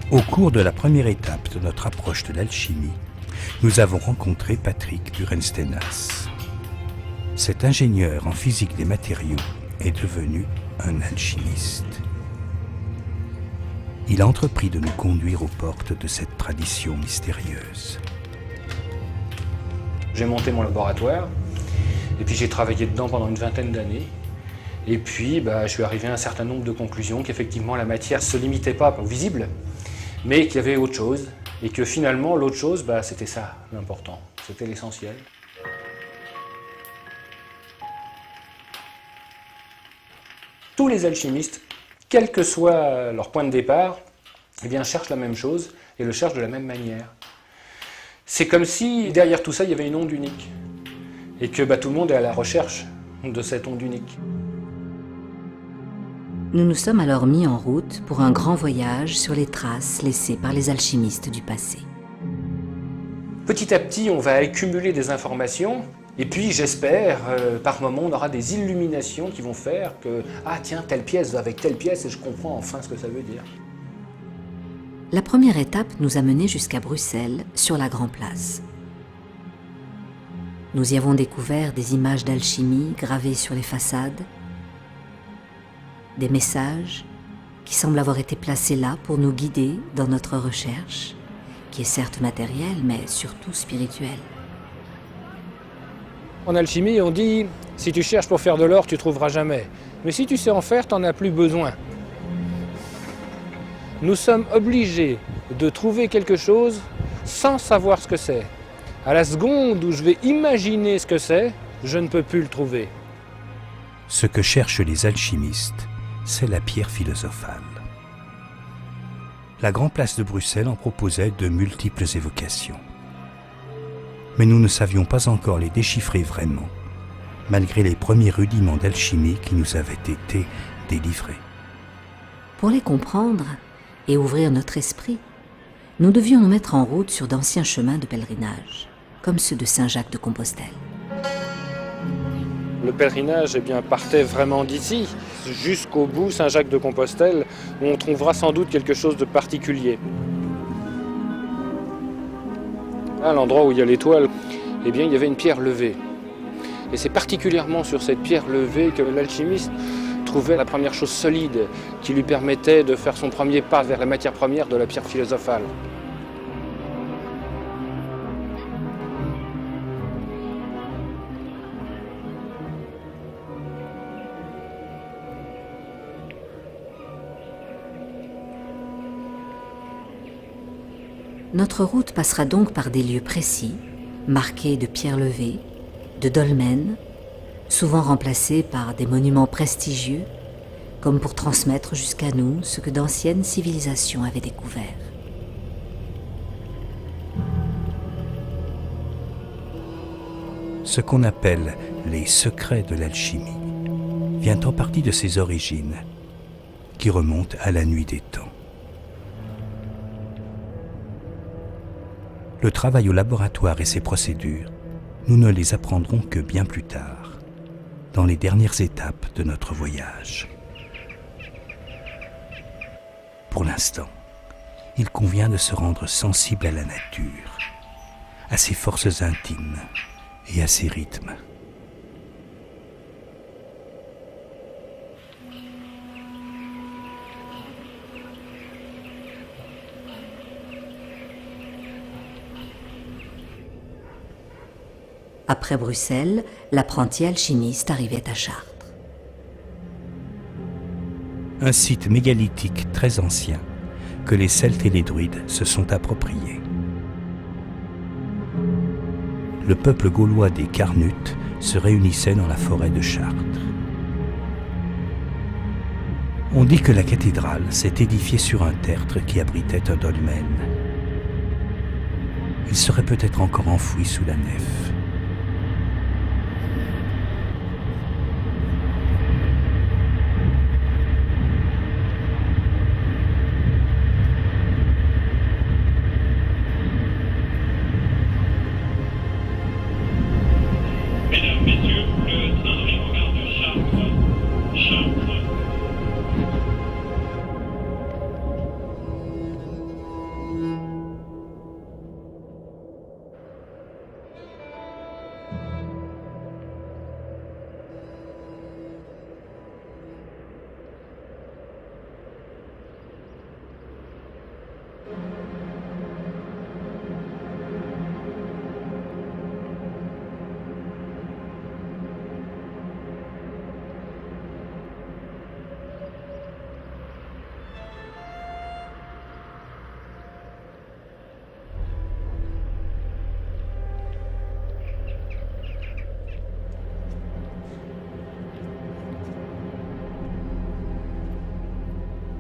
Au cours de la première étape de notre approche de l'alchimie, nous avons rencontré Patrick Burenstenas. Cet ingénieur en physique des matériaux est devenu un alchimiste. Il a entrepris de nous conduire aux portes de cette tradition mystérieuse. J'ai monté mon laboratoire et puis j'ai travaillé dedans pendant une vingtaine d'années. Et puis je suis arrivé à un certain nombre de conclusions qu'effectivement la matière ne se limitait pas au visible, mais qu'il y avait autre chose. Et que finalement l'autre chose, c'était ça l'important, c'était l'essentiel. Tous les alchimistes, quel que soit leur point de départ, cherchent la même chose et le cherchent de la même manière. C'est comme si derrière tout ça, il y avait une onde unique. Et que tout le monde est à la recherche de cette onde unique. Nous nous sommes alors mis en route pour un grand voyage sur les traces laissées par les alchimistes du passé. Petit à petit, on va accumuler des informations. Et puis, j'espère, par moments, on aura des illuminations qui vont faire que « Ah tiens, telle pièce va avec telle pièce et je comprends enfin ce que ça veut dire. » La première étape nous a menés jusqu'à Bruxelles, sur la Grand Place. Nous y avons découvert des images d'alchimie gravées sur les façades, des messages qui semblent avoir été placés là pour nous guider dans notre recherche, qui est certes matérielle, mais surtout spirituelle. En alchimie, on dit « Si tu cherches pour faire de l'or, tu ne trouveras jamais. Mais si tu sais en faire, tu n'en as plus besoin. » Nous sommes obligés de trouver quelque chose sans savoir ce que c'est. À la seconde où je vais imaginer ce que c'est, je ne peux plus le trouver. Ce que cherchent les alchimistes, c'est la pierre philosophale. La Grand Place de Bruxelles en proposait de multiples évocations. Mais nous ne savions pas encore les déchiffrer vraiment, malgré les premiers rudiments d'alchimie qui nous avaient été délivrés. Pour les comprendre et ouvrir notre esprit, nous devions nous mettre en route sur d'anciens chemins de pèlerinage, comme ceux de Saint-Jacques de Compostelle. Le pèlerinage partait vraiment d'ici, jusqu'au bout Saint-Jacques de Compostelle, où on trouvera sans doute quelque chose de particulier. À l'endroit où il y a l'étoile, il y avait une pierre levée. Et c'est particulièrement sur cette pierre levée que l'alchimiste trouvait la première chose solide qui lui permettait de faire son premier pas vers la matière première de la pierre philosophale. Notre route passera donc par des lieux précis, marqués de pierres levées, de dolmens, souvent remplacés par des monuments prestigieux, comme pour transmettre jusqu'à nous ce que d'anciennes civilisations avaient découvert. Ce qu'on appelle les secrets de l'alchimie vient en partie de ses origines, qui remontent à la nuit des temps. Le travail au laboratoire et ses procédures, nous ne les apprendrons que bien plus tard, dans les dernières étapes de notre voyage. Pour l'instant, il convient de se rendre sensible à la nature, à ses forces intimes et à ses rythmes. Après Bruxelles, l'apprenti alchimiste arrivait à Chartres. Un site mégalithique très ancien que les Celtes et les Druides se sont appropriés. Le peuple gaulois des Carnutes se réunissait dans la forêt de Chartres. On dit que la cathédrale s'est édifiée sur un tertre qui abritait un dolmen. Il serait peut-être encore enfoui sous la nef. Mesdames, Messieurs, le train arrive en gare de Chartres. Chartres.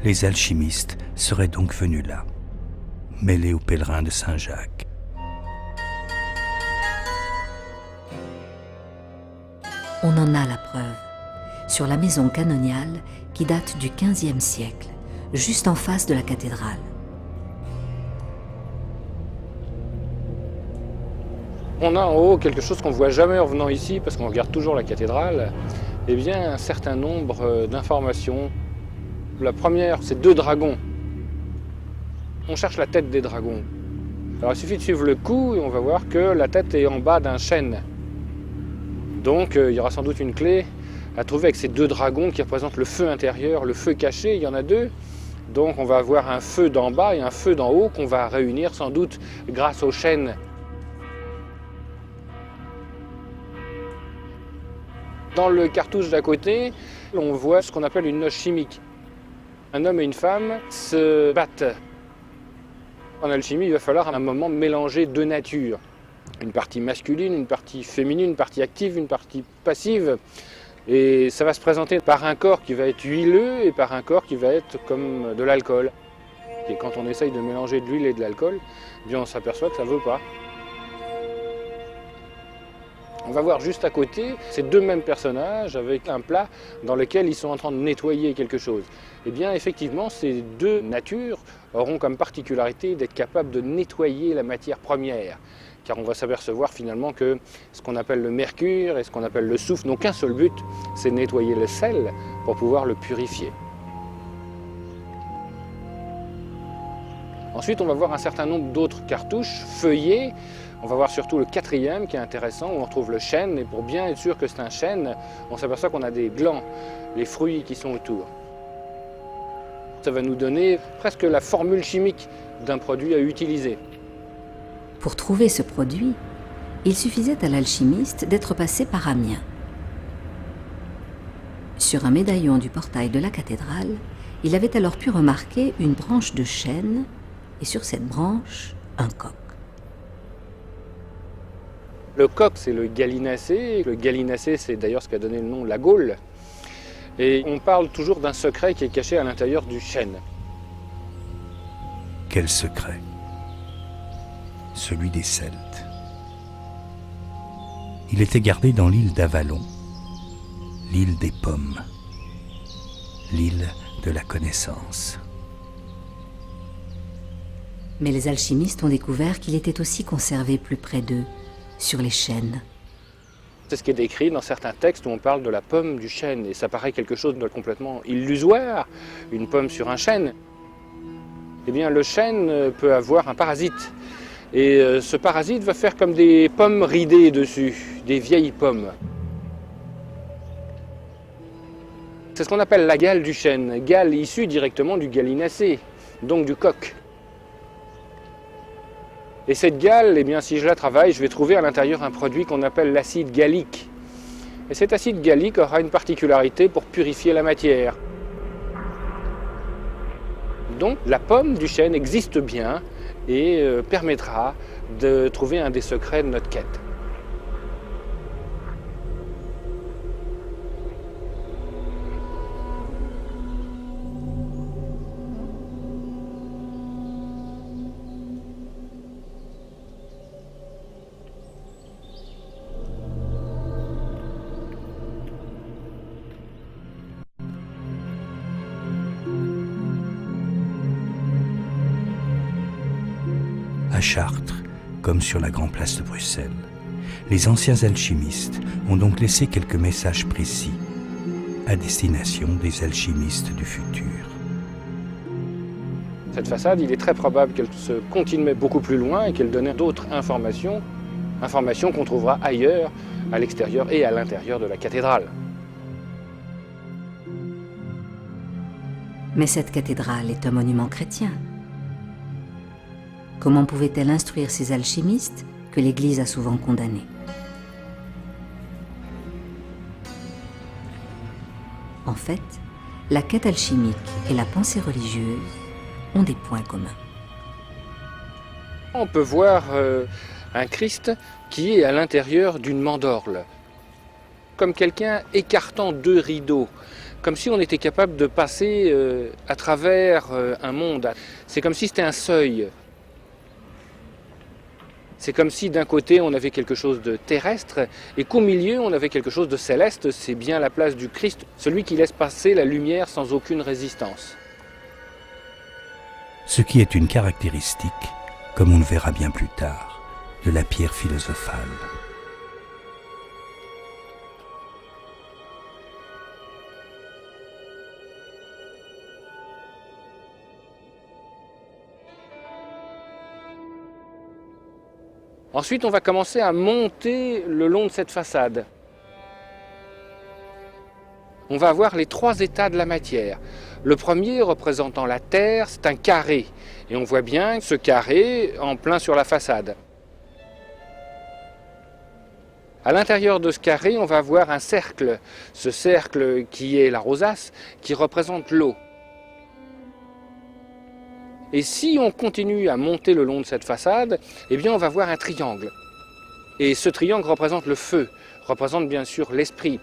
Les alchimistes seraient donc venus là, mêlés aux pèlerins de Saint-Jacques. On en a la preuve sur la maison canoniale qui date du XVe siècle, juste en face de la cathédrale. On a en haut quelque chose qu'on ne voit jamais en venant ici, parce qu'on regarde toujours la cathédrale, eh bien un certain nombre d'informations. La première, c'est 2 dragons. On cherche la tête des dragons. Alors il suffit de suivre le cou et on va voir que la tête est en bas d'un chêne. Donc il y aura sans doute une clé à trouver avec ces 2 dragons qui représentent le feu intérieur, le feu caché, il y en a 2. Donc on va avoir un feu d'en bas et un feu d'en haut qu'on va réunir sans doute grâce au chêne. Dans le cartouche d'à côté, on voit ce qu'on appelle une noce chimique. Un homme et une femme se battent. En alchimie, il va falloir à un moment mélanger 2 natures. Une partie masculine, une partie féminine, une partie active, une partie passive. Et ça va se présenter par un corps qui va être huileux et par un corps qui va être comme de l'alcool. Et quand on essaye de mélanger de l'huile et de l'alcool, eh bien on s'aperçoit que ça ne veut pas. On va voir juste à côté ces 2 mêmes personnages avec un plat dans lequel ils sont en train de nettoyer quelque chose. Eh bien effectivement, ces 2 natures auront comme particularité d'être capables de nettoyer la matière première. Car on va s'apercevoir finalement que ce qu'on appelle le mercure et ce qu'on appelle le soufre n'ont qu'un seul but, c'est nettoyer le sel pour pouvoir le purifier. Ensuite, on va voir un certain nombre d'autres cartouches feuillées. On va voir surtout le 4e qui est intéressant, où on retrouve le chêne. Et pour bien être sûr que c'est un chêne, on s'aperçoit qu'on a des glands, les fruits qui sont autour. Ça va nous donner presque la formule chimique d'un produit à utiliser. Pour trouver ce produit, il suffisait à l'alchimiste d'être passé par Amiens. Sur un médaillon du portail de la cathédrale, il avait alors pu remarquer une branche de chêne et sur cette branche, un coq. Le coq, c'est le gallinacé. Le gallinacé, c'est d'ailleurs ce qui a donné le nom de la Gaule. Et on parle toujours d'un secret qui est caché à l'intérieur du chêne. Quel secret? Celui des Celtes. Il était gardé dans l'île d'Avalon, l'île des pommes, l'île de la connaissance. Mais les alchimistes ont découvert qu'il était aussi conservé plus près d'eux, sur les chênes. C'est ce qui est décrit dans certains textes où on parle de la pomme du chêne. Et ça paraît quelque chose de complètement illusoire, une pomme sur un chêne. Eh bien, le chêne peut avoir un parasite. Et ce parasite va faire comme des pommes ridées dessus, des vieilles pommes. C'est ce qu'on appelle la gale du chêne, gale issue directement du gallinacé, donc du coq. Et cette gale, eh bien, si je la travaille, je vais trouver à l'intérieur un produit qu'on appelle l'acide gallique. Et cet acide gallique aura une particularité pour purifier la matière. Donc la pomme du chêne existe bien et permettra de trouver un des secrets de notre quête. À Chartres, comme sur la Grande Place de Bruxelles, les anciens alchimistes ont donc laissé quelques messages précis à destination des alchimistes du futur. Cette façade, il est très probable qu'elle se continuait beaucoup plus loin et qu'elle donnait d'autres informations qu'on trouvera ailleurs, à l'extérieur et à l'intérieur de la cathédrale. Mais cette cathédrale est un monument chrétien. Comment pouvait-elle instruire ces alchimistes que l'Église a souvent condamnés? En fait, la quête alchimique et la pensée religieuse ont des points communs. On peut voir un Christ qui est à l'intérieur d'une mandorle, comme quelqu'un écartant 2 rideaux. comme si on était capable de passer à travers un monde. C'est comme si c'était un seuil. C'est comme si d'un côté on avait quelque chose de terrestre et qu'au milieu on avait quelque chose de céleste. C'est bien la place du Christ, celui qui laisse passer la lumière sans aucune résistance. Ce qui est une caractéristique, comme on le verra bien plus tard, de la pierre philosophale. Ensuite, on va commencer à monter le long de cette façade. On va avoir les 3 états de la matière. Le premier, représentant la terre, c'est un carré. Et on voit bien ce carré en plein sur la façade. À l'intérieur de ce carré, on va avoir un cercle. Ce cercle qui est la rosace, qui représente l'eau. Et si on continue à monter le long de cette façade, eh bien on va voir un triangle. Et ce triangle représente le feu, représente bien sûr l'esprit.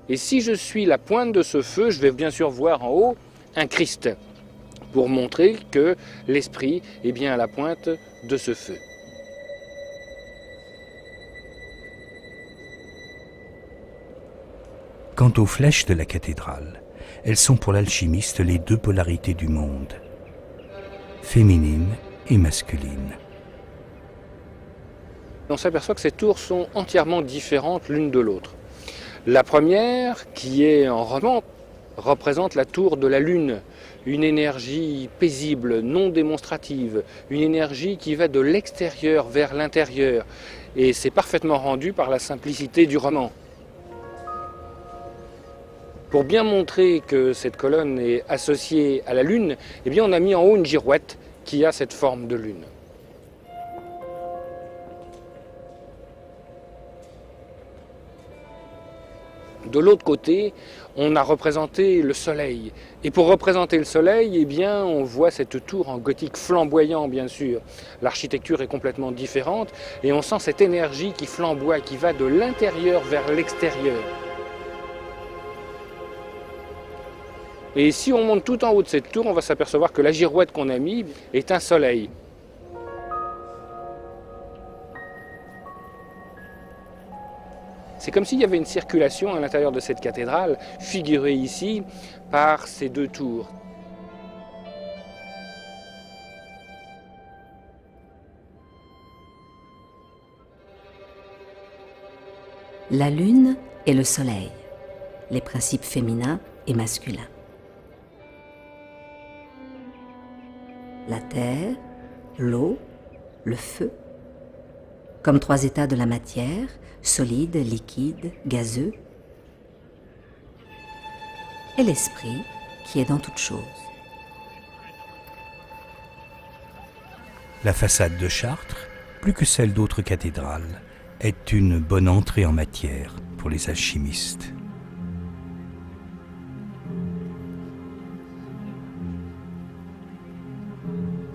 Et si je suis la pointe de ce feu, je vais bien sûr voir en haut un Christ, pour montrer que l'esprit est bien à la pointe de ce feu. Quant aux flèches de la cathédrale, elles sont pour l'alchimiste les 2 polarités du monde, féminine et masculine. On s'aperçoit que ces tours sont entièrement différentes l'une de l'autre. La première, qui est en roman, représente la tour de la lune, une énergie paisible, non démonstrative, une énergie qui va de l'extérieur vers l'intérieur. Et c'est parfaitement rendu par la simplicité du roman. Pour bien montrer que cette colonne est associée à la lune, eh bien on a mis en haut une girouette qui a cette forme de lune. De l'autre côté, on a représenté le soleil. Et pour représenter le soleil, eh bien, on voit cette tour en gothique flamboyant, bien sûr. L'architecture est complètement différente et on sent cette énergie qui flamboie, qui va de l'intérieur vers l'extérieur. Et si on monte tout en haut de cette tour, on va s'apercevoir que la girouette qu'on a mise est un soleil. C'est comme s'il y avait une circulation à l'intérieur de cette cathédrale, figurée ici par ces 2 tours. La lune et le soleil, les principes féminins et masculins. La terre, l'eau, le feu, comme 3 états de la matière, solide, liquide, gazeux, et l'esprit qui est dans toute chose. La façade de Chartres, plus que celle d'autres cathédrales, est une bonne entrée en matière pour les alchimistes.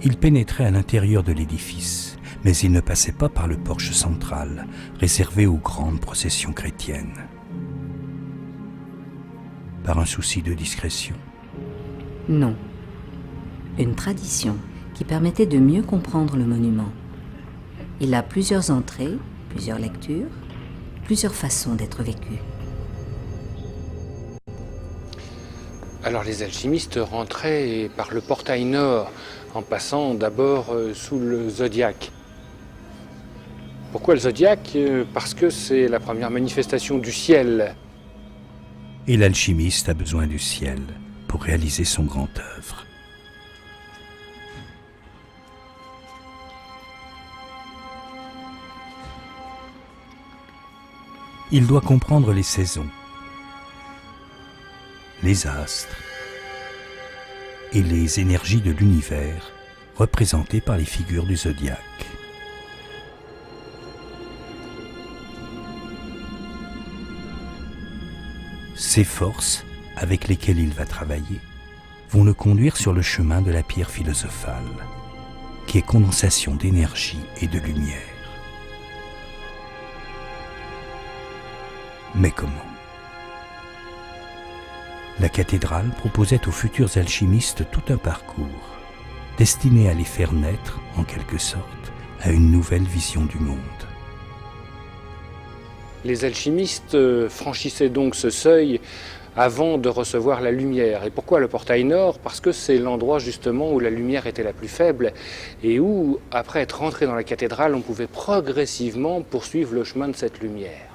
Ils pénétraient à l'intérieur de l'édifice, mais ils ne passaient pas par le porche central, réservé aux grandes processions chrétiennes. Par un souci de discrétion? Non. Une tradition qui permettait de mieux comprendre le monument. Il a plusieurs entrées, plusieurs lectures, plusieurs façons d'être vécu. Alors les alchimistes rentraient par le portail nord, en passant d'abord sous le zodiaque. Pourquoi le zodiaque? Parce que c'est la première manifestation du ciel. Et l'alchimiste a besoin du ciel pour réaliser son grand œuvre. Il doit comprendre les saisons, les astres et les énergies de l'univers représentées par les figures du zodiaque. Ces forces, avec lesquelles il va travailler, vont le conduire sur le chemin de la pierre philosophale, qui est condensation d'énergie et de lumière. Mais comment? La cathédrale proposait aux futurs alchimistes tout un parcours, destiné à les faire naître, en quelque sorte, à une nouvelle vision du monde. Les alchimistes franchissaient donc ce seuil avant de recevoir la lumière. Et pourquoi le portail nord? Parce que c'est l'endroit justement où la lumière était la plus faible et où, après être rentré dans la cathédrale, on pouvait progressivement poursuivre le chemin de cette lumière.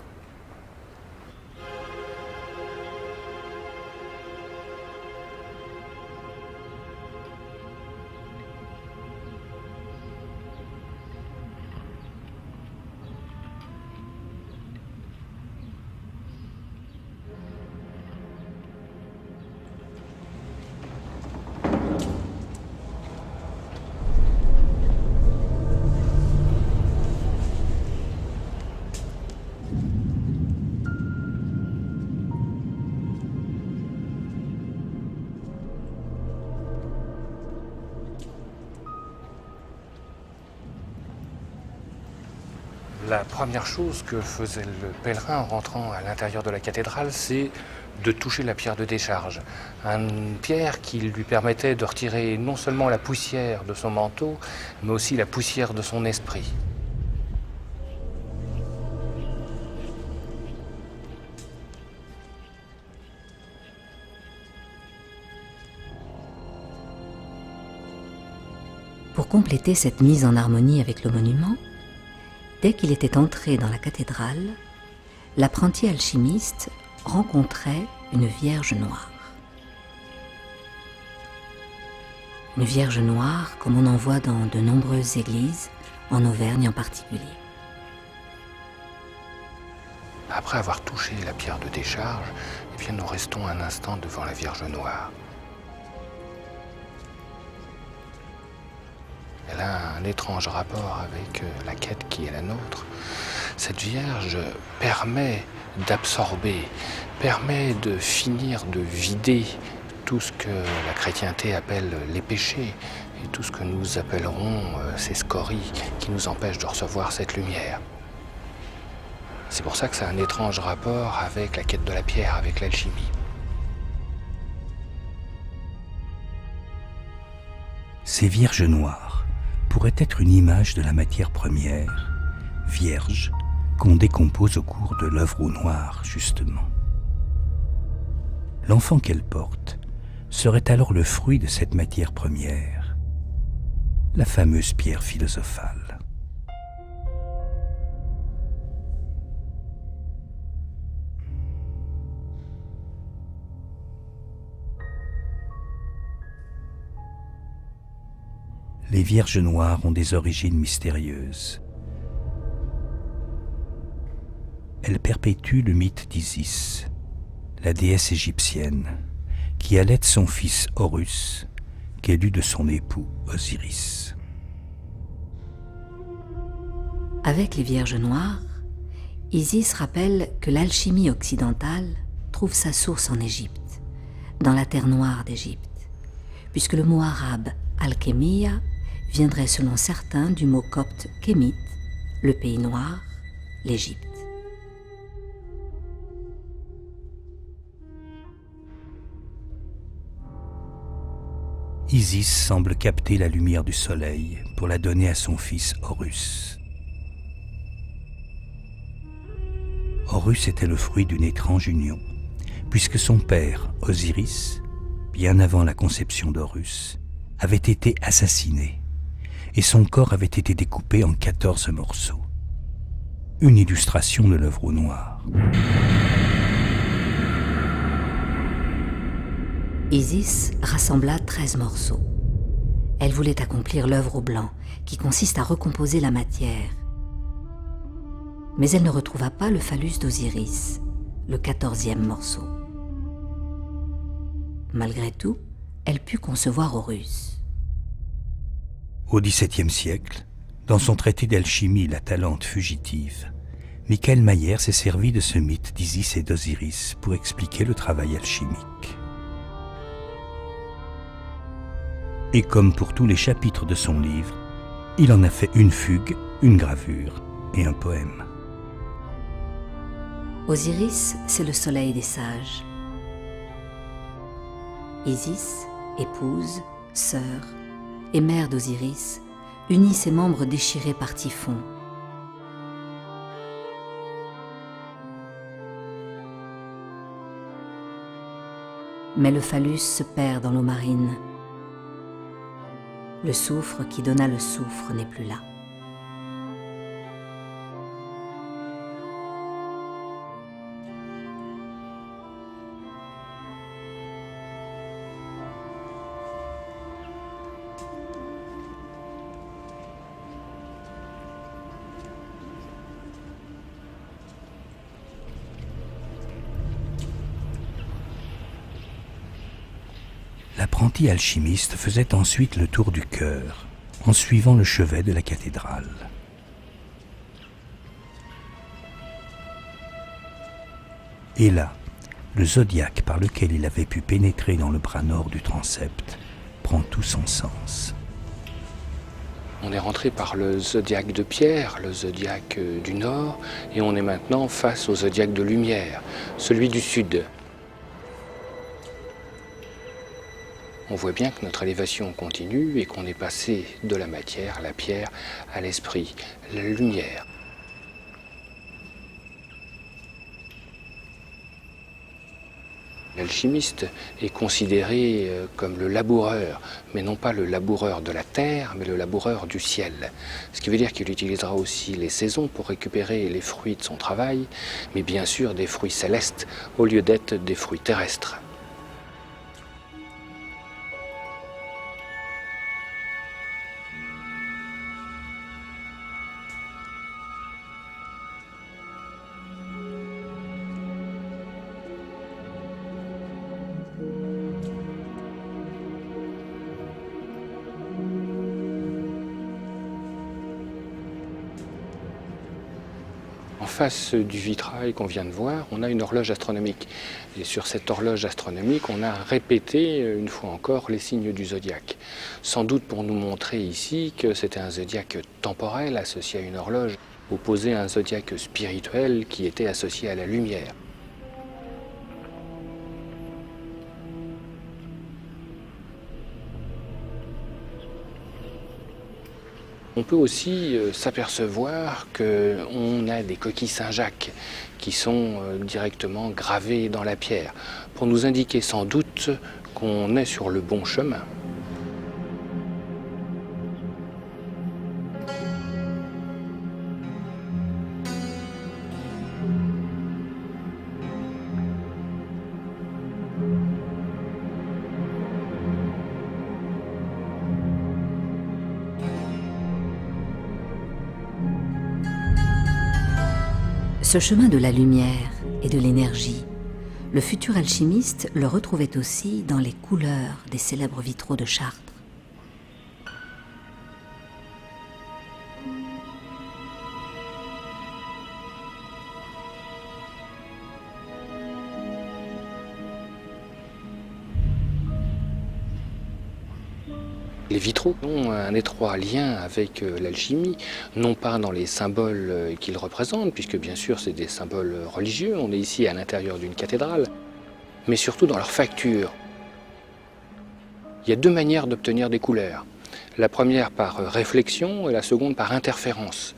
La première chose que faisait le pèlerin en rentrant à l'intérieur de la cathédrale, c'est de toucher la pierre de décharge. Une pierre qui lui permettait de retirer non seulement la poussière de son manteau, mais aussi la poussière de son esprit. Pour compléter cette mise en harmonie avec le monument, dès qu'il était entré dans la cathédrale, l'apprenti alchimiste rencontrait une Vierge noire. Une Vierge noire comme on en voit dans de nombreuses églises, en Auvergne en particulier. Après avoir touché la pierre de décharge, eh bien, nous restons un instant devant la Vierge noire. Elle a un étrange rapport avec la quête qui est la nôtre. Cette Vierge permet d'absorber, permet de finir, de vider tout ce que la chrétienté appelle les péchés et tout ce que nous appellerons ces scories qui nous empêchent de recevoir cette lumière. C'est pour ça que ça a un étrange rapport avec la quête de la pierre, avec l'alchimie. Ces vierges noires pourraient être une image de la matière première, vierge, qu'on décompose au cours de l'œuvre au noir, justement. L'enfant qu'elle porte serait alors le fruit de cette matière première, la fameuse pierre philosophale. Les Vierges noires ont des origines mystérieuses. Elles perpétuent le mythe d'Isis, la déesse égyptienne, qui allaite son fils Horus, qu'elle eut de son époux Osiris. Avec les Vierges noires, Isis rappelle que l'alchimie occidentale trouve sa source en Égypte, dans la terre noire d'Égypte, puisque le mot arabe alchémia viendrait selon certains du mot copte kémite, le pays noir, l'Égypte. Isis semble capter la lumière du soleil pour la donner à son fils Horus. Horus était le fruit d'une étrange union, puisque son père, Osiris, bien avant la conception d'Horus, avait été assassiné et son corps avait été découpé en 14 morceaux. Une illustration de l'œuvre au noir. Isis rassembla 13 morceaux. Elle voulait accomplir l'œuvre au blanc, qui consiste à recomposer la matière. Mais elle ne retrouva pas le phallus d'Osiris, le 14e morceau. Malgré tout, elle put concevoir Horus. Au XVIIe siècle, dans son traité d'alchimie La Talente fugitive, Michael Mayer s'est servi de ce mythe d'Isis et d'Osiris pour expliquer le travail alchimique. Et comme pour tous les chapitres de son livre, il en a fait une fugue, une gravure et un poème. Osiris, c'est le soleil des sages. Isis, épouse, sœur et mère d'Osiris, unit ses membres déchirés par Typhon. Mais le phallus se perd dans l'eau marine. Le soufre qui donna le soufre n'est plus là. L'apprenti alchimiste faisait ensuite le tour du chœur, en suivant le chevet de la cathédrale. Et là, le zodiaque par lequel il avait pu pénétrer dans le bras nord du transept prend tout son sens. On est rentré par le zodiaque de pierre, le zodiaque du nord, et on est maintenant face au zodiaque de lumière, celui du sud. On voit bien que notre élévation continue et qu'on est passé de la matière, la pierre, à l'esprit, la lumière. L'alchimiste est considéré comme le laboureur, mais non pas le laboureur de la terre, mais le laboureur du ciel. Ce qui veut dire qu'il utilisera aussi les saisons pour récupérer les fruits de son travail, mais bien sûr des fruits célestes au lieu d'être des fruits terrestres. En face du vitrail qu'on vient de voir, on a une horloge astronomique. Et sur cette horloge astronomique, on a répété une fois encore les signes du zodiaque. Sans doute pour nous montrer ici que c'était un zodiaque temporel associé à une horloge, opposé à un zodiaque spirituel qui était associé à la lumière. On peut aussi s'apercevoir qu'on a des coquilles Saint-Jacques qui sont directement gravées dans la pierre, pour nous indiquer sans doute qu'on est sur le bon chemin. Ce chemin de la lumière et de l'énergie, le futur alchimiste le retrouvait aussi dans les couleurs des célèbres vitraux de Chartres. Les vitraux ont un étroit lien avec l'alchimie, non pas dans les symboles qu'ils représentent, puisque bien sûr c'est des symboles religieux, on est ici à l'intérieur d'une cathédrale, mais surtout dans leur facture. Il y a deux manières d'obtenir des couleurs. La première par réflexion et la seconde par interférence.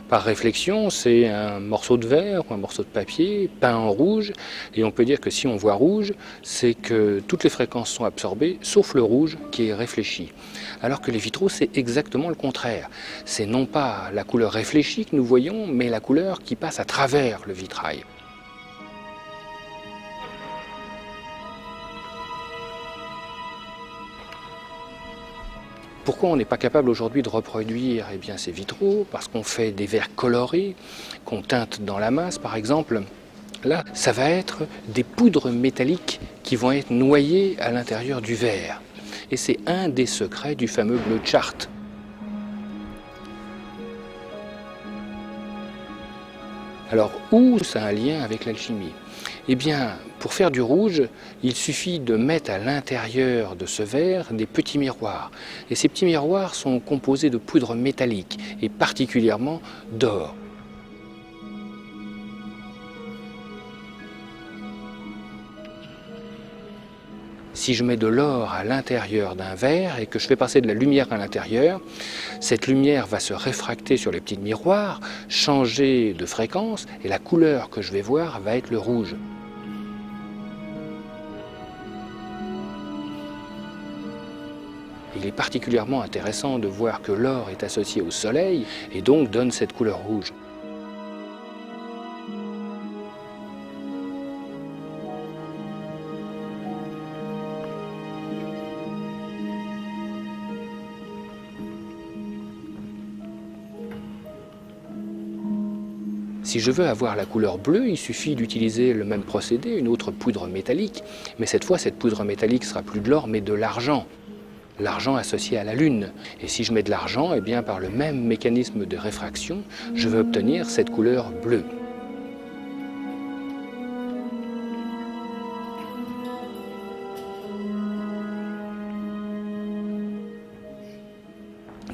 Par réflexion, c'est un morceau de verre ou un morceau de papier peint en rouge, et on peut dire que si on voit rouge, c'est que toutes les fréquences sont absorbées, sauf le rouge qui est réfléchi. Alors que les vitraux, c'est exactement le contraire. C'est non pas la couleur réfléchie que nous voyons, mais la couleur qui passe à travers le vitrail. Pourquoi on n'est pas capable aujourd'hui de reproduire ces vitraux? Parce qu'on fait des verres colorés, qu'on teinte dans la masse par exemple. Là, ça va être des poudres métalliques qui vont être noyées à l'intérieur du verre. Et c'est un des secrets du fameux bleu de Chartres. Alors, où ça a un lien avec l'alchimie? Eh bien, pour faire du rouge, il suffit de mettre à l'intérieur de ce verre des petits miroirs. Et ces petits miroirs sont composés de poudre métallique, et particulièrement d'or. Si je mets de l'or à l'intérieur d'un verre et que je fais passer de la lumière à l'intérieur, cette lumière va se réfracter sur les petits miroirs, changer de fréquence et la couleur que je vais voir va être le rouge. Il est particulièrement intéressant de voir que l'or est associé au soleil et donc donne cette couleur rouge. Si je veux avoir la couleur bleue, il suffit d'utiliser le même procédé, une autre poudre métallique. Mais cette fois, cette poudre métallique sera plus de l'or, mais de l'argent. L'argent associé à la Lune. Et si je mets de l'argent, eh bien, par le même mécanisme de réfraction, je vais obtenir cette couleur bleue.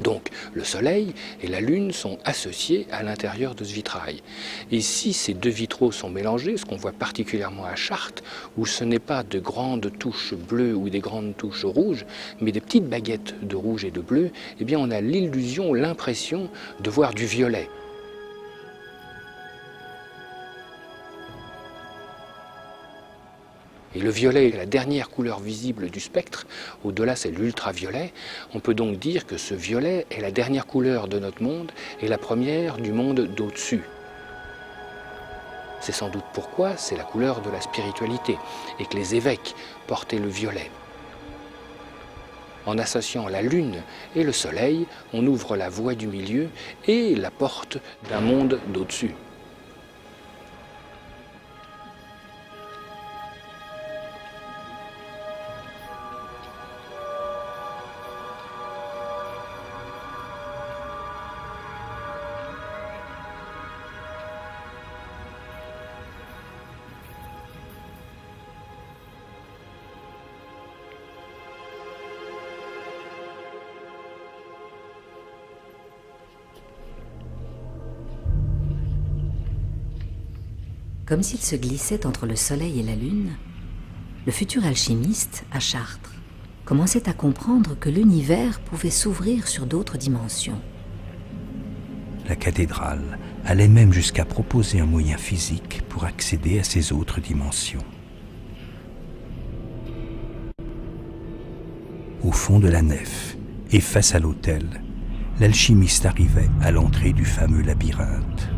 Donc, le Soleil et la Lune sont associés à l'intérieur de ce vitrail. Et si ces deux vitraux sont mélangés, ce qu'on voit particulièrement à Chartres, où ce n'est pas de grandes touches bleues ou des grandes touches rouges, mais des petites baguettes de rouge et de bleu, eh bien on a l'illusion, l'impression de voir du violet. Et le violet est la dernière couleur visible du spectre, au-delà c'est l'ultraviolet. On peut donc dire que ce violet est la dernière couleur de notre monde et la première du monde d'au-dessus. C'est sans doute pourquoi c'est la couleur de la spiritualité et que les évêques portaient le violet. En associant la lune et le soleil, on ouvre la voie du milieu et la porte d'un monde d'au-dessus. Comme s'il se glissait entre le soleil et la lune, le futur alchimiste, à Chartres, commençait à comprendre que l'univers pouvait s'ouvrir sur d'autres dimensions. La cathédrale allait même jusqu'à proposer un moyen physique pour accéder à ces autres dimensions. Au fond de la nef et face à l'autel, l'alchimiste arrivait à l'entrée du fameux labyrinthe.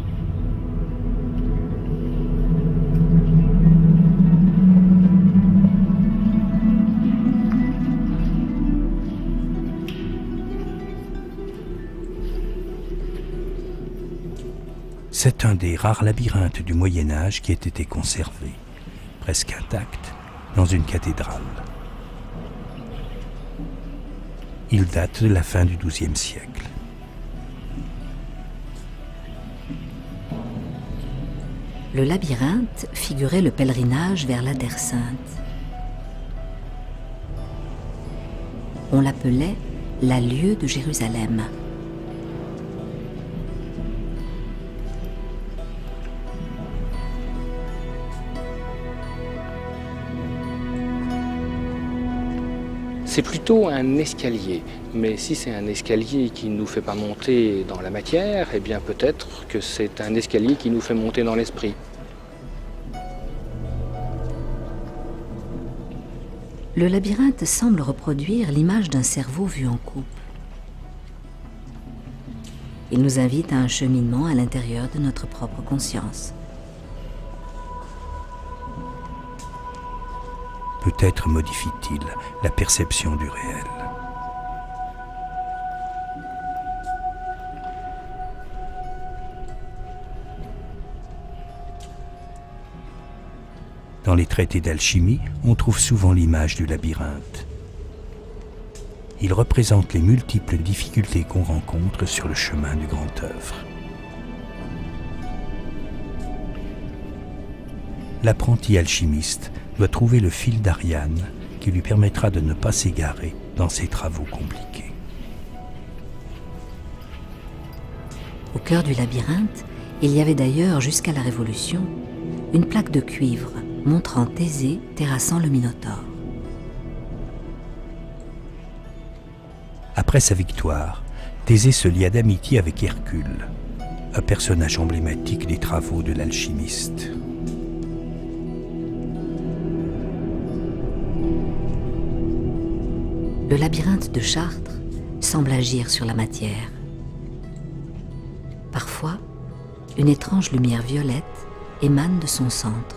C'est un des rares labyrinthes du Moyen-Âge qui ait été conservé, presque intact, dans une cathédrale. Il date de la fin du XIIe siècle. Le labyrinthe figurait le pèlerinage vers la Terre Sainte. On l'appelait la lieue de Jérusalem. C'est plutôt un escalier, mais si c'est un escalier qui ne nous fait pas monter dans la matière, eh bien peut-être que c'est un escalier qui nous fait monter dans l'esprit. Le labyrinthe semble reproduire l'image d'un cerveau vu en coupe. Il nous invite à un cheminement à l'intérieur de notre propre conscience. Peut-être modifie-t-il la perception du réel. Dans les traités d'alchimie, on trouve souvent l'image du labyrinthe. Il représente les multiples difficultés qu'on rencontre sur le chemin du grand œuvre. L'apprenti alchimiste doit trouver le fil d'Ariane qui lui permettra de ne pas s'égarer dans ses travaux compliqués. Au cœur du labyrinthe, il y avait d'ailleurs, jusqu'à la Révolution, une plaque de cuivre montrant Thésée terrassant le Minotaure. Après sa victoire, Thésée se lia d'amitié avec Hercule, un personnage emblématique des travaux de l'alchimiste. Le labyrinthe de Chartres semble agir sur la matière. Parfois, une étrange lumière violette émane de son centre.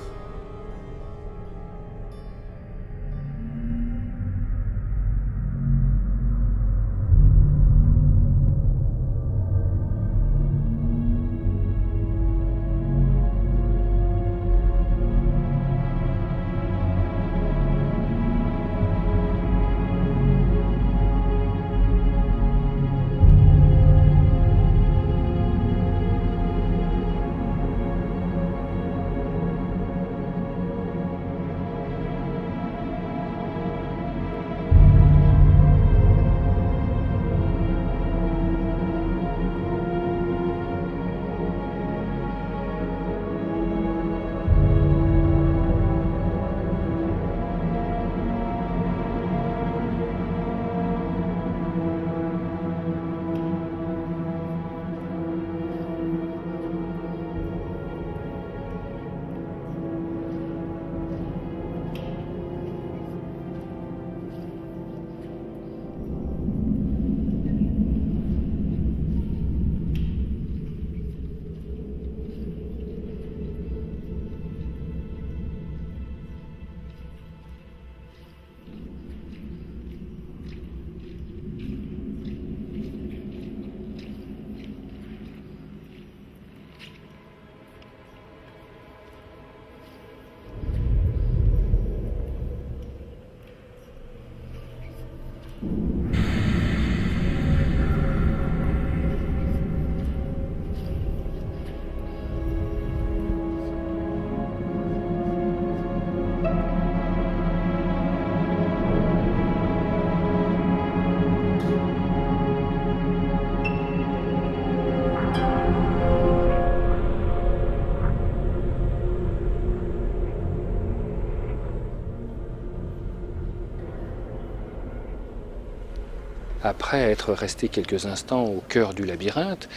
Après être restés quelques instants au cœur du labyrinthe,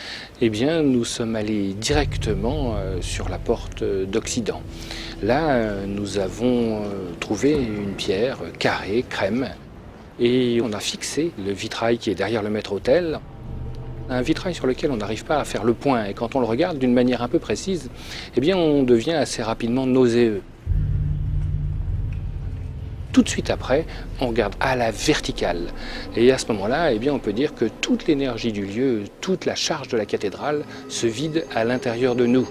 eh bien, nous sommes allés directement sur la porte d'Occident. Là, nous avons trouvé une pierre carrée, crème, et on a fixé le vitrail qui est derrière le maître-autel. Un vitrail sur lequel on n'arrive pas à faire le point, et quand on le regarde d'une manière un peu précise, eh bien, on devient assez rapidement nauséeux. Tout de suite après, on regarde à la verticale. Et à ce moment-là, eh bien, on peut dire que toute l'énergie du lieu, toute la charge de la cathédrale se vide à l'intérieur de nous.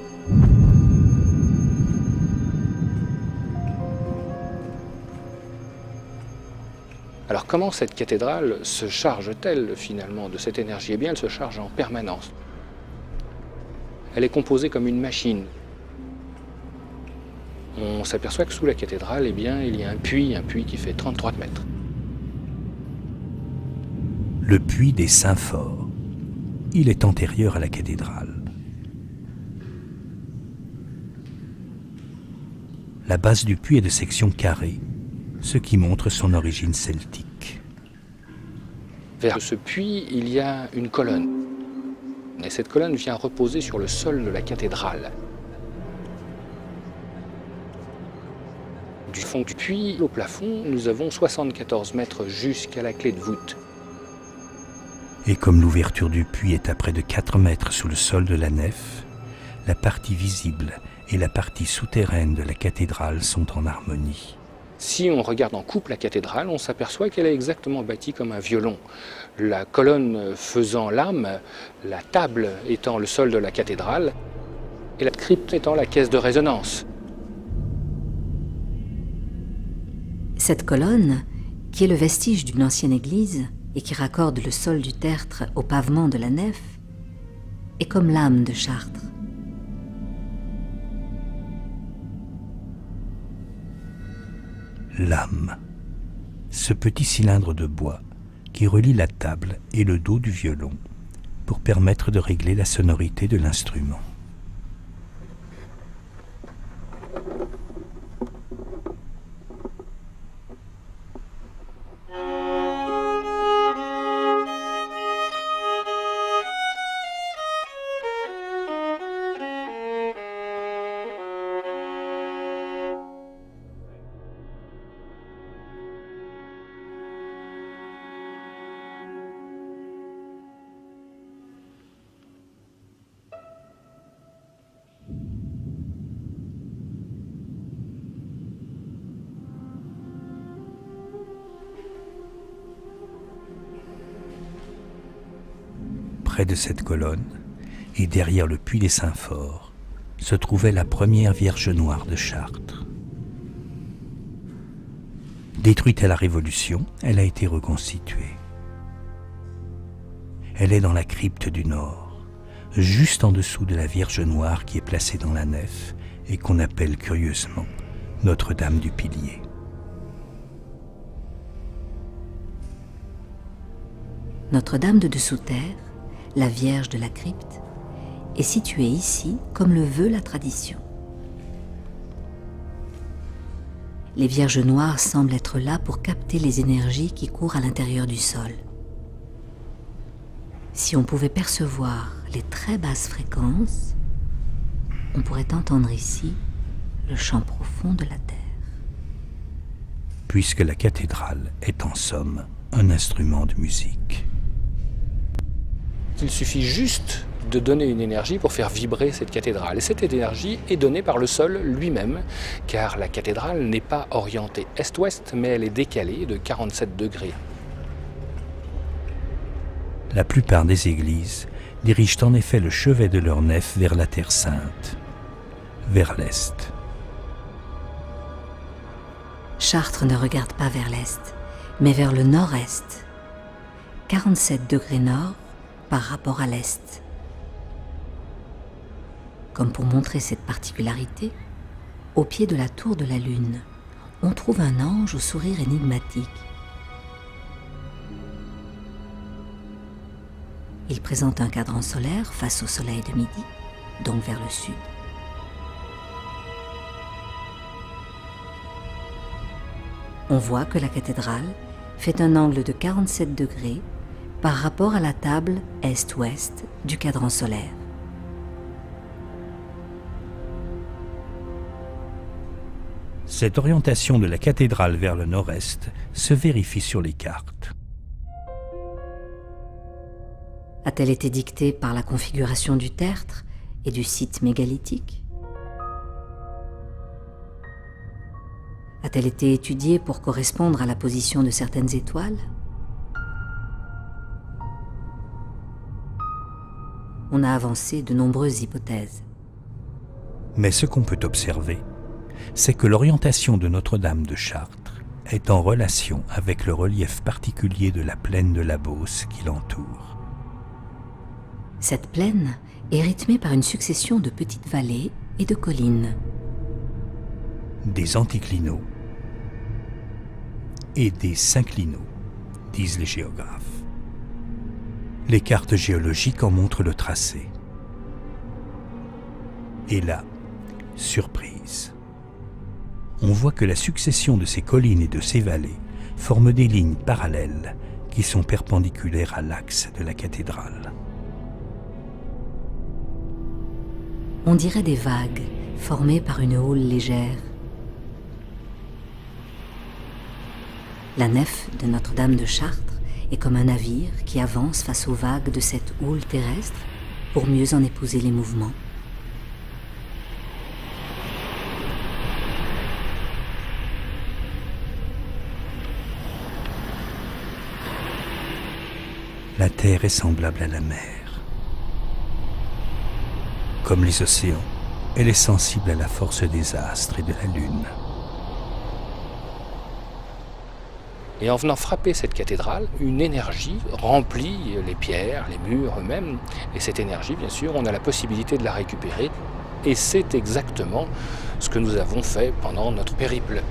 Alors comment cette cathédrale se charge-t-elle finalement de cette énergie? Eh bien, elle se charge en permanence. Elle est composée comme une machine. On s'aperçoit que sous la cathédrale, eh bien, il y a un puits qui fait 33 mètres. Le puits des Saints-Forts. Il est antérieur à la cathédrale. La base du puits est de section carrée, ce qui montre son origine celtique. Vers ce puits, il y a une colonne. Et cette colonne vient reposer sur le sol de la cathédrale. Du fond du puits au plafond, nous avons 74 mètres jusqu'à la clé de voûte. Et comme l'ouverture du puits est à près de 4 mètres sous le sol de la nef, la partie visible et la partie souterraine de la cathédrale sont en harmonie. Si on regarde en coupe la cathédrale, on s'aperçoit qu'elle est exactement bâtie comme un violon. La colonne faisant l'âme, la table étant le sol de la cathédrale, et la crypte étant la caisse de résonance. Cette colonne, qui est le vestige d'une ancienne église et qui raccorde le sol du tertre au pavement de la nef, est comme l'âme de Chartres. L'âme, ce petit cylindre de bois qui relie la table et le dos du violon pour permettre de régler la sonorité de l'instrument. Près de cette colonne, et derrière le puits des Saints-Forts, se trouvait la première Vierge Noire de Chartres. Détruite à la Révolution, elle a été reconstituée. Elle est dans la crypte du Nord, juste en dessous de la Vierge Noire qui est placée dans la nef et qu'on appelle curieusement Notre-Dame du Pilier. Notre-Dame de Dessous-Terre, la Vierge de la crypte, est située ici comme le veut la tradition. Les Vierges Noires semblent être là pour capter les énergies qui courent à l'intérieur du sol. Si on pouvait percevoir les très basses fréquences, on pourrait entendre ici le chant profond de la terre. Puisque la cathédrale est en somme un instrument de musique. Il suffit juste de donner une énergie pour faire vibrer cette cathédrale. Et cette énergie est donnée par le sol lui-même, car la cathédrale n'est pas orientée est-ouest, mais elle est décalée de 47 degrés. La plupart des églises dirigent en effet le chevet de leur nef vers la Terre Sainte, vers l'Est. Chartres ne regarde pas vers l'Est, mais vers le Nord-Est, 47 degrés nord par rapport à l'Est. Comme pour montrer cette particularité, au pied de la tour de la Lune, on trouve un ange au sourire énigmatique. Il présente un cadran solaire face au soleil de midi, donc vers le sud. On voit que la cathédrale fait un angle de 47 degrés par rapport à la table est-ouest du cadran solaire. Cette orientation de la cathédrale vers le nord-est se vérifie sur les cartes. A-t-elle été dictée par la configuration du tertre et du site mégalithique? A-t-elle été étudiée pour correspondre à la position de certaines étoiles? On a avancé de nombreuses hypothèses. Mais ce qu'on peut observer, c'est que l'orientation de Notre-Dame de Chartres est en relation avec le relief particulier de la plaine de la Beauce qui l'entoure. Cette plaine est rythmée par une succession de petites vallées et de collines. Des anticlinaux et des synclinaux, disent les géographes. Les cartes géologiques en montrent le tracé. Et là, surprise. On voit que la succession de ces collines et de ces vallées forme des lignes parallèles qui sont perpendiculaires à l'axe de la cathédrale. On dirait des vagues formées par une houle légère. La nef de Notre-Dame de Chartres est comme un navire qui avance face aux vagues de cette houle terrestre pour mieux en épouser les mouvements. La terre est semblable à la mer. Comme les océans, elle est sensible à la force des astres et de la lune. Et en venant frapper cette cathédrale, une énergie remplit les pierres, les murs eux-mêmes. Et cette énergie, bien sûr, on a la possibilité de la récupérer. Et c'est exactement ce que nous avons fait pendant notre périple.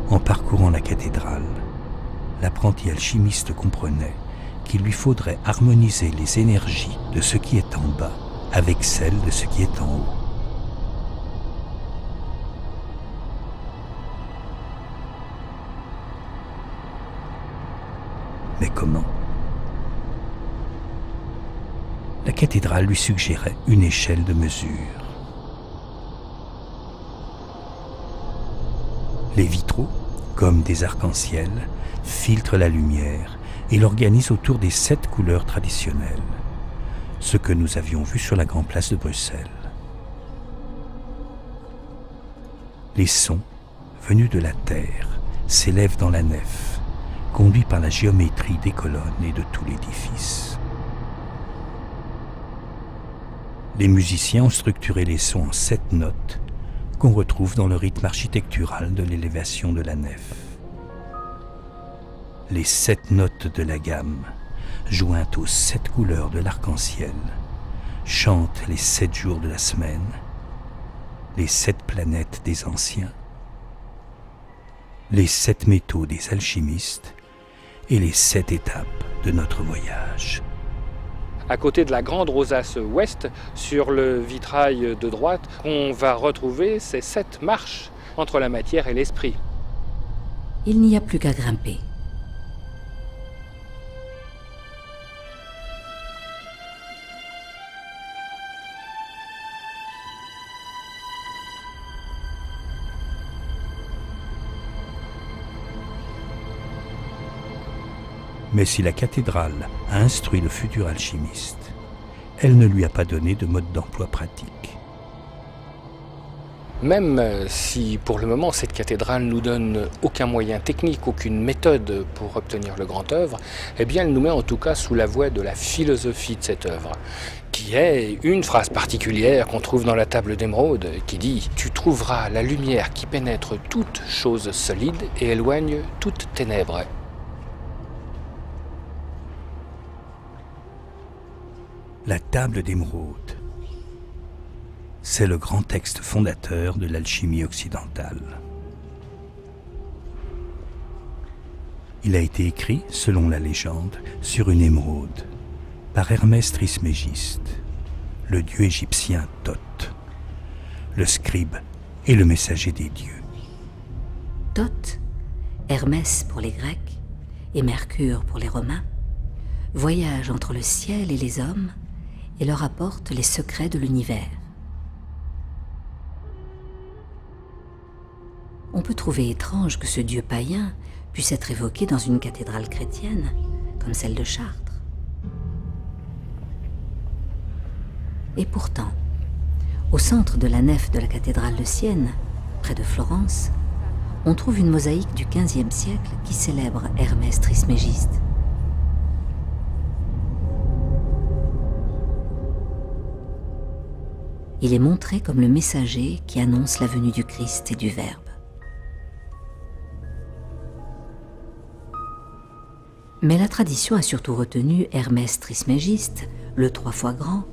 En parcourant la cathédrale, l'apprenti alchimiste comprenait qu'il lui faudrait harmoniser les énergies de ce qui est en bas avec celles de ce qui est en haut. Mais comment? La cathédrale lui suggérait une échelle de mesure. Les vitraux, comme des arcs-en-ciel, filtrent la lumière et l'organisent autour des 7 couleurs traditionnelles, ce que nous avions vu sur la Grand Place de Bruxelles. Les sons, venus de la terre, s'élèvent dans la nef, conduits par la géométrie des colonnes et de tout l'édifice. Les musiciens ont structuré les sons en 7 notes qu'on retrouve dans le rythme architectural de l'élévation de la nef. Les 7 notes de la gamme, jointes aux 7 couleurs de l'arc-en-ciel, chantent les 7 jours de la semaine, les 7 planètes des anciens, les 7 métaux des alchimistes et les 7 étapes de notre voyage. À côté de la grande rosace ouest, sur le vitrail de droite, on va retrouver ces 7 marches entre la matière et l'esprit. Il n'y a plus qu'à grimper. Mais si la cathédrale a instruit le futur alchimiste, elle ne lui a pas donné de mode d'emploi pratique. Même si pour le moment cette cathédrale ne nous donne aucun moyen technique, aucune méthode pour obtenir le grand œuvre, eh bien elle nous met en tout cas sous la voie de la philosophie de cette œuvre, qui est une phrase particulière qu'on trouve dans la table d'émeraude qui dit « Tu trouveras la lumière qui pénètre toute chose solide et éloigne toute ténèbres ». La table d'émeraude, c'est le grand texte fondateur de l'alchimie occidentale. Il a été écrit, selon la légende, sur une émeraude, par Hermès Trismégiste, le dieu égyptien Thoth, le scribe et le messager des dieux. Thoth, Hermès pour les Grecs et Mercure pour les Romains, voyage entre le ciel et les hommes et leur apporte les secrets de l'univers. On peut trouver étrange que ce dieu païen puisse être évoqué dans une cathédrale chrétienne, comme celle de Chartres. Et pourtant, au centre de la nef de la cathédrale de Sienne, près de Florence, on trouve une mosaïque du XVe siècle qui célèbre Hermès Trismégiste. Il est montré comme le messager qui annonce la venue du Christ et du Verbe. Mais la tradition a surtout retenu Hermès Trismégiste, le 3 fois grand,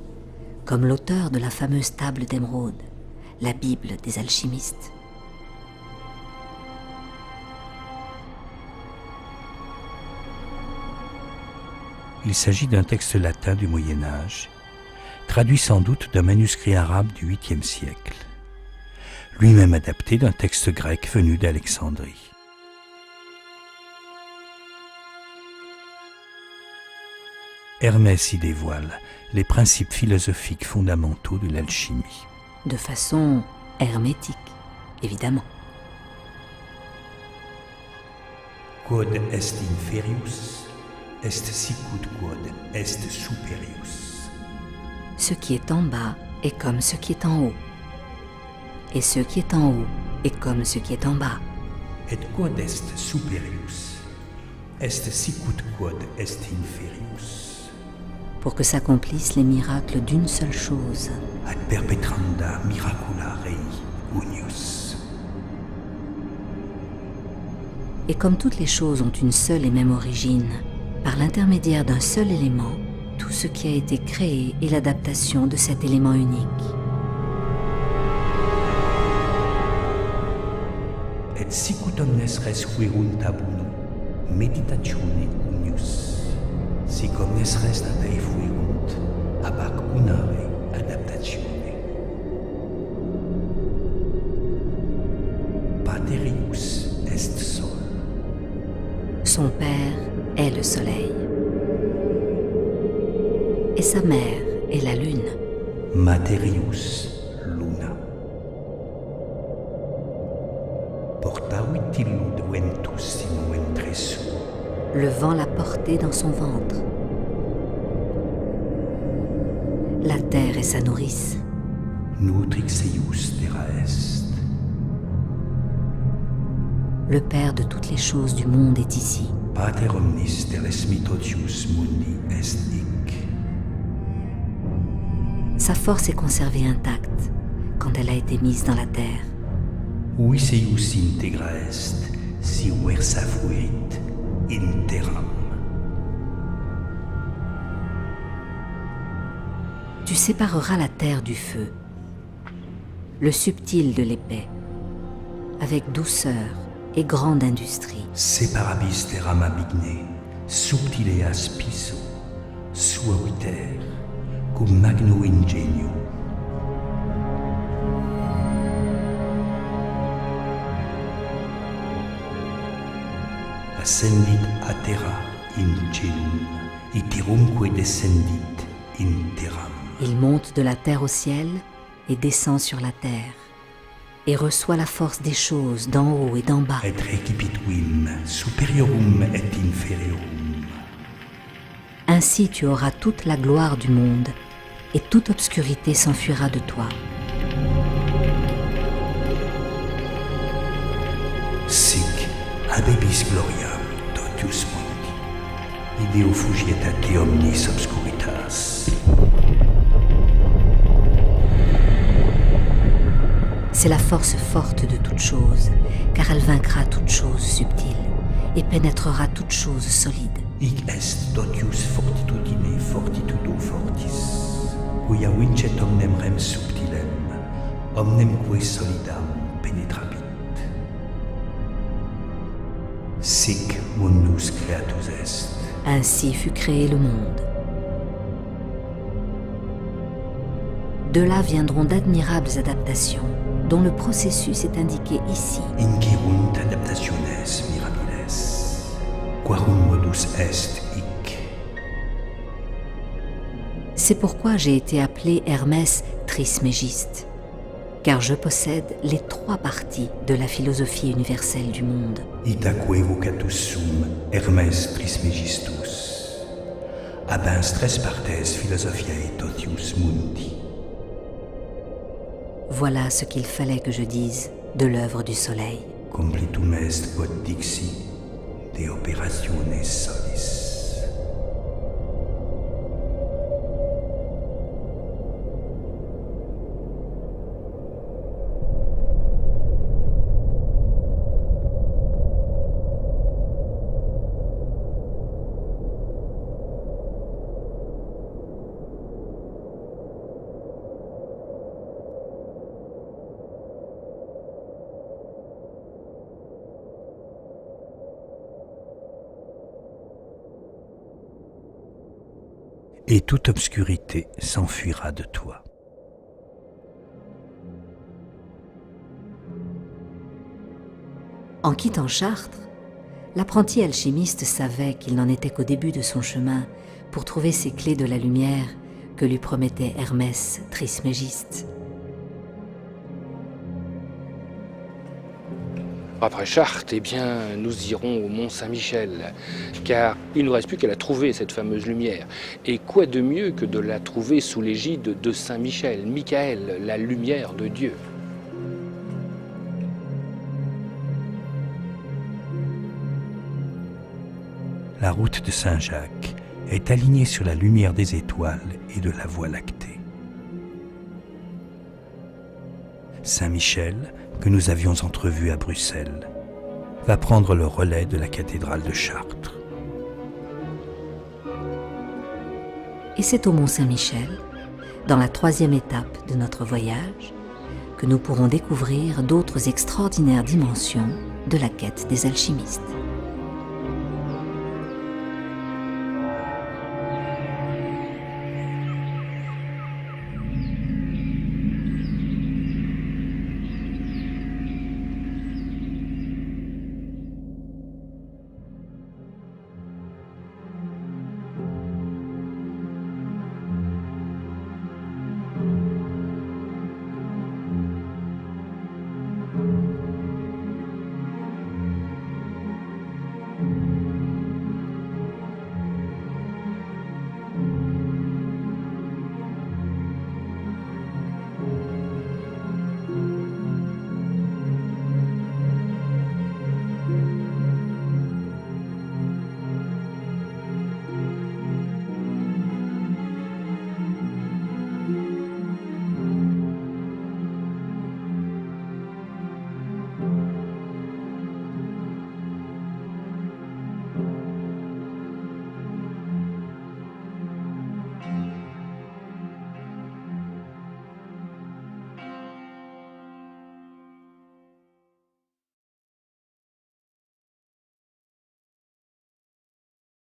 comme l'auteur de la fameuse table d'émeraude, la Bible des alchimistes. Il s'agit d'un texte latin du Moyen-Âge, traduit sans doute d'un manuscrit arabe du 8e siècle, lui-même adapté d'un texte grec venu d'Alexandrie. Hermès y dévoile les principes philosophiques fondamentaux de l'alchimie. De façon hermétique, évidemment. Quod est inferius, est sicut quod est superius. Ce qui est en bas est comme ce qui est en haut, et ce qui est en haut est comme ce qui est en bas. Et quod est superius, est sicut quod est inferius. Pour que s'accomplissent les miracles d'une seule chose. Ad perpetranda miracula rei unius. Et comme toutes les choses ont une seule et même origine, par l'intermédiaire d'un seul élément, tout ce qui a été créé est l'adaptation de cet élément unique. Et sicut omnes res fuerunt tabuno, meditatione unius. Sic omnes res datae fuerunt, ab ac unare adaptatione. Paterius est sol. Son père est le soleil. Et sa mère est la lune. Materius luna. Portavit illud ventus in ventre suo. Le vent l'a porté dans son ventre. La terre est sa nourrice. Nutrix eius terra est. Le Père de toutes les choses du monde est ici. Pater omnis terres mitotius mundi est hic. Sa force est conservée intacte quand elle a été mise dans la terre. Vis eius integra est, si versa fuit in terram. Tu sépareras la terre du feu, le subtil de l'épais, avec douceur et grande industrie. Separabis terram abigne, subtileas piso, suaviter, cum magno ingenio. Ascendit a terra in celum, iterumque descendit in terram. Il monte de la terre au ciel et descend sur la terre, et reçoit la force des choses d'en haut et d'en bas. Et recipituim superiorum et inferiorum. Ainsi tu auras toute la gloire du monde, et toute obscurité s'enfuira de toi. Sic habebis gloriam totius mundi, ideo fugiet te omnis obscuritas. C'est la force forte de toute chose, car elle vaincra toute chose subtile et pénétrera toute chose solide. Hic est totius fortitudine fortitudo fortis, quia vincet omnem rem subtilem, omnemque solidam penetrabit. Sic mundus creatus est. Ainsi fut créé le monde. De là viendront d'admirables adaptations, dont le processus est indiqué ici. Incirunt adaptationes mirabiles, quarum modus est hic. C'est pourquoi j'ai été appelé Hermès Trismégiste, car je possède les 3 parties de la philosophie universelle du monde. Itaque vocatus sum Hermès Trismegistus, abens 3 partes philosophiae totius mundi. Voilà ce qu'il fallait que je dise de l'œuvre du soleil. Completum est quod dixi de operationes solis. Et toute obscurité s'enfuira de toi. En quittant Chartres, l'apprenti alchimiste savait qu'il n'en était qu'au début de son chemin pour trouver ces clés de la lumière que lui promettait Hermès Trismégiste. Après Chartres, eh bien, nous irons au Mont Saint-Michel, car il ne nous reste plus qu'à la trouver, cette fameuse lumière. Et quoi de mieux que de la trouver sous l'égide de Saint-Michel, Michael, la lumière de Dieu. La route de Saint-Jacques est alignée sur la lumière des étoiles et de la Voie lactée. Saint-Michel, que nous avions entrevu à Bruxelles, va prendre le relais de la cathédrale de Chartres. Et c'est au Mont Saint-Michel, dans la 3e étape de notre voyage, que nous pourrons découvrir d'autres extraordinaires dimensions de la quête des alchimistes.